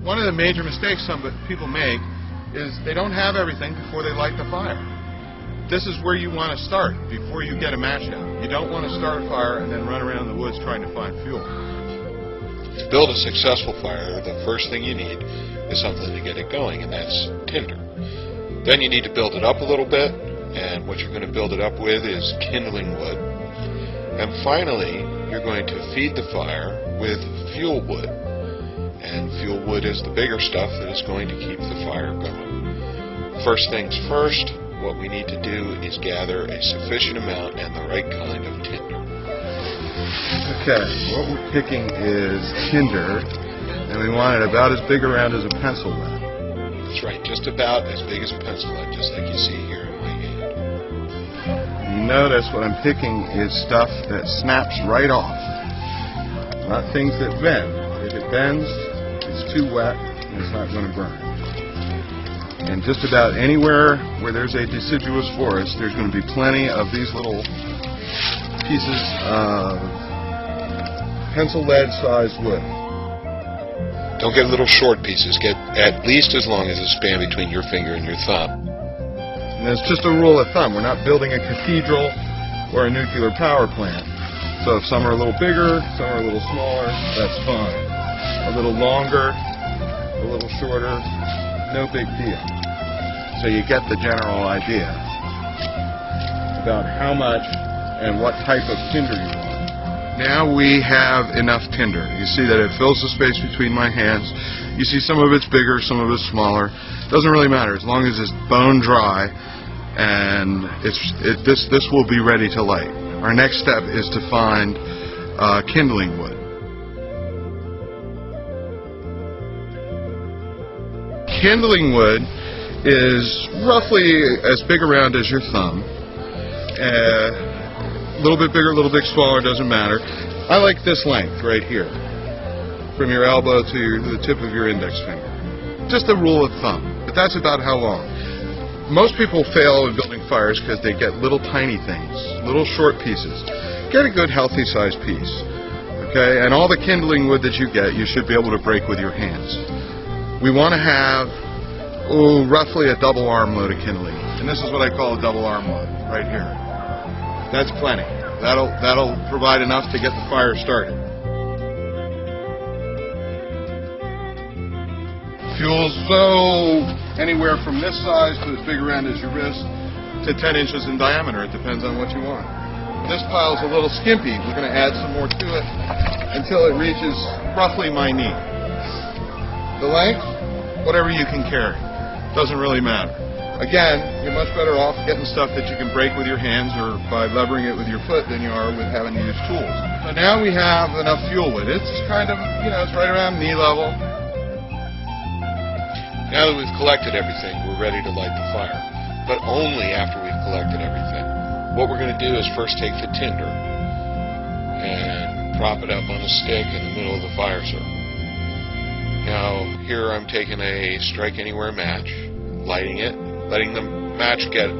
one of the major mistakes some people make is they don't have everything before they light the fire. This is where you want to start before you get a match out. You don't want to start a fire and then run around the woods trying to find fuel. To build a successful fire, the first thing you need is something to get it going, and that's tinder. Then you need to build it up a little bit, and what you're going to build it up with is kindling wood. And finally, you're going to feed the fire with fuel wood. And fuel wood is the bigger stuff that is going to keep the fire going. First things first, what we need to do is gather a sufficient amount and the right kind of tinder. Okay, what we're picking is tinder, and we want it about as big around as a pencil lead. That's right, just about as big as a pencil lead, just like you see here in my hand. You notice what I'm picking is stuff that snaps right off, not things that bend. If it bends, it's too wet and it's not going to burn. And just about anywhere where there's a deciduous forest, there's going to be plenty of these little pieces of pencil lead sized wood. Don't get little short pieces. Get at least as long as the span between your finger and your thumb. And it's just a rule of thumb. We're not building a cathedral or a nuclear power plant. So if some are a little bigger, some are a little smaller, that's fine. A little longer, a little shorter, no big deal. So you get the general idea about how much and what type of tinder you want. Now we have enough tinder. You see that it fills the space between my hands. You see some of it's bigger, some of it's smaller. Doesn't really matter as long as it's bone dry, and this will be ready to light. Our next step is to find kindling wood. Kindling wood is roughly as big around as your thumb. A little bit bigger, a little bit smaller, doesn't matter. I like this length right here, from your elbow to the tip of your index finger. Just a rule of thumb, but that's about how long. Most people fail in building fires because they get little tiny things, little short pieces. Get a good healthy sized piece, okay? And all the kindling wood that you get, you should be able to break with your hands. We want to have roughly a double arm load of kindling, and this is what I call a double arm load right here. That's plenty. That'll provide enough to get the fire started. Fuel's anywhere from this size to as big around as your wrist to 10 inches in diameter. It depends on what you want. This pile's a little skimpy. We're going to add some more to it until it reaches roughly my knee. The length, whatever you can carry. Doesn't really matter. Again, you're much better off getting stuff that you can break with your hands or by levering it with your foot than you are with having to use tools. So now we have enough fuel wood. It's kind of, it's right around knee level. Now that we've collected everything, we're ready to light the fire. But only after we've collected everything. What we're going to do is first take the tinder and prop it up on a stick in the middle of the fire circle. Now, here I'm taking a strike anywhere match, lighting it, letting the match get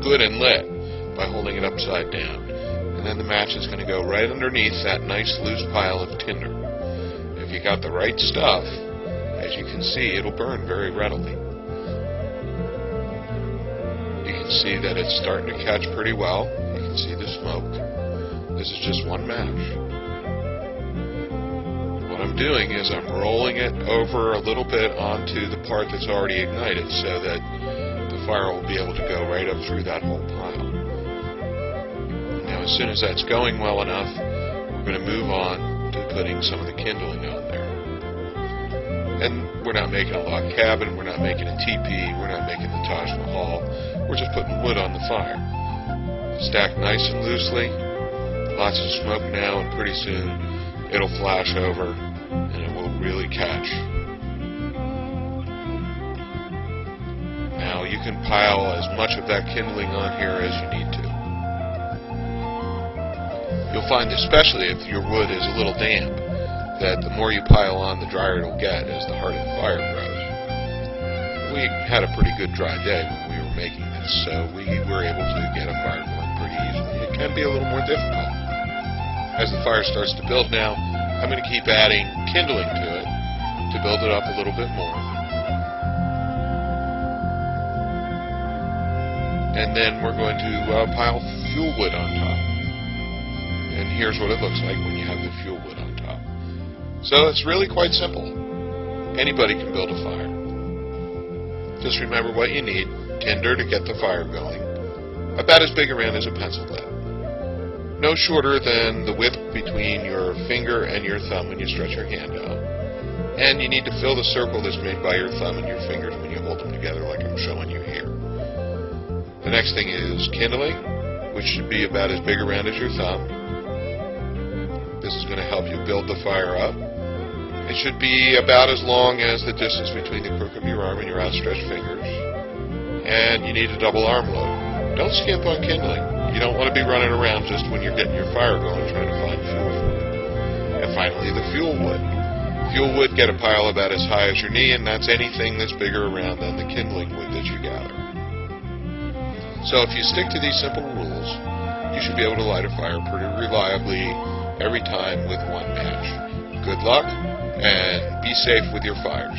good and lit by holding it upside down. And then the match is going to go right underneath that nice loose pile of tinder. If you got the right stuff, as you can see, it'll burn very readily. You can see that it's starting to catch pretty well. You can see the smoke. This is just one match. What I'm doing is I'm rolling it over a little bit onto the part that's already ignited so that the fire will be able to go right up through that whole pile. Now, as soon as that's going well enough, we're going to move on to putting some of the kindling on there. And we're not making a log cabin, we're not making a teepee, we're not making the Taj Mahal. We're just putting wood on the fire. Stacked nice and loosely, lots of smoke now, and pretty soon it'll flash over and it will really catch. Now you can pile as much of that kindling on here as you need to. You'll find, especially if your wood is a little damp, that the more you pile on, the drier it'll get as the harder the fire grows. We had a pretty good dry day when we were making this, so we were able to get a fire going pretty easily. It can be a little more difficult. As the fire starts to build now, I'm going to keep adding kindling to it to build it up a little bit more. And then we're going to pile fuel wood on top. And here's what it looks like when you have the fuel wood on top. So it's really quite simple. Anybody can build a fire. Just remember what you need: tinder to get the fire going, about as big around as a pencil lead, no shorter than the width between your finger and your thumb when you stretch your hand out, and you need to fill the circle that's made by your thumb and your fingers when you hold them together like I'm showing you here. The next thing is kindling, which should be about as big around as your thumb. This is going to help you build the fire up. It should be about as long as the distance between the crook of your arm and your outstretched fingers. And you need a double arm load. Don't skimp on kindling. You don't want to be running around just when you're getting your fire going trying to find fuel for it. And finally, the fuel wood. Fuel wood, get a pile about as high as your knee, and that's anything that's bigger around than the kindling wood that you gather. So if you stick to these simple rules, you should be able to light a fire pretty reliably every time with one match. Good luck, and be safe with your fires.